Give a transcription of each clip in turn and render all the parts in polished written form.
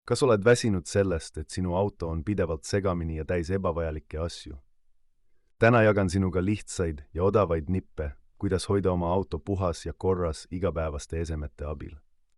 Kas oled väsinud sellest, et sinu auto on pidevalt segamini ja täis ebavajalikke asju? Täna jagan sinuga lihtsaid ja odavaid nippe, kuidas hoida oma auto puhas ja korras igapäevaste esemete abil.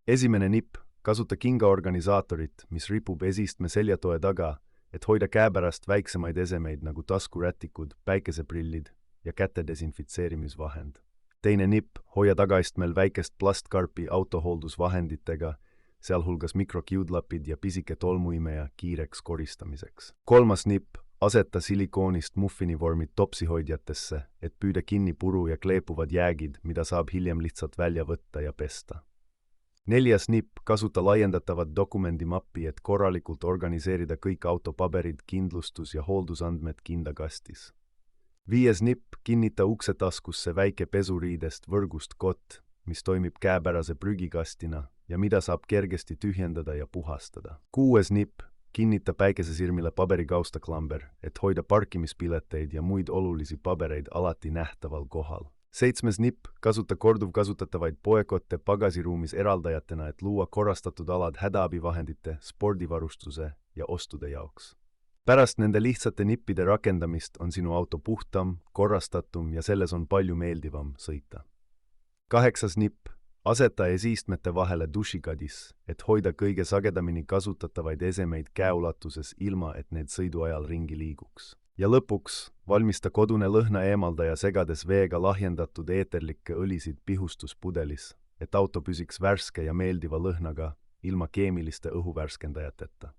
Esimene nipp, kasuta kingaorganisaatorit, mis ripub esistme seljatoe taga, et hoida käepärast väiksemaid esemeid nagu taskurätikud, päikeseprillid ja käte desinfitseerimisvahend. Teine nipp, hoia tagaistmel väikest plastkarpi autohooldusvahenditega, sealhulgas mikrokiudlapid ja pisike tolmuimeja kiireks koristamiseks. Kolmas nipp, aseta silikoonist muffinivormid topsihoidjatesse, et püüda kinni puru ja kleepuvad jäägid, mida saab hiljem lihtsalt välja võtta ja pesta. Neljas nipp, kasuta laiendatavat dokumendimappi, et korralikult organiseerida kõik autopaberid, kindlustus ja hooldusandmed kindakastis. Viies nipp, kinnita uksetaskusse väike pesuriidest võrgust kott, mis toimib käepärase prügikastina ja mida saab kergesti tühjendada ja puhastada. Kuues nipp, kinnita päikesesirmile paberikaustaklamber, et hoida parkimispileteid ja muid olulisi pabereid alati nähtaval kohal. Seitsmes nipp, kasuta korduvkasutatavaid poekotte pagasiruumis eraldajatena, et luua korrastatud alad hädaabivahendite, spordivarustuse ja ostude jaoks. Pärast nende lihtsate nippide rakendamist on sinu auto puhtam, korrastatum ja selles on palju meeldivam sõita. Kaheksas nipp, aseta esiistmete vahele dušikadis, et hoida kõige sagedamini kasutatavaid esemeid käeulatuses, ilma et need sõidu ajal ringi liiguks. Ja lõpuks, valmista kodune lõhna eemaldaja segades veega lahjendatud eeterlikke õlisid pihustuspudelis, et auto püsiks värske ja meeldiva lõhnaga ilma keemiliste õhuvärskendajateta.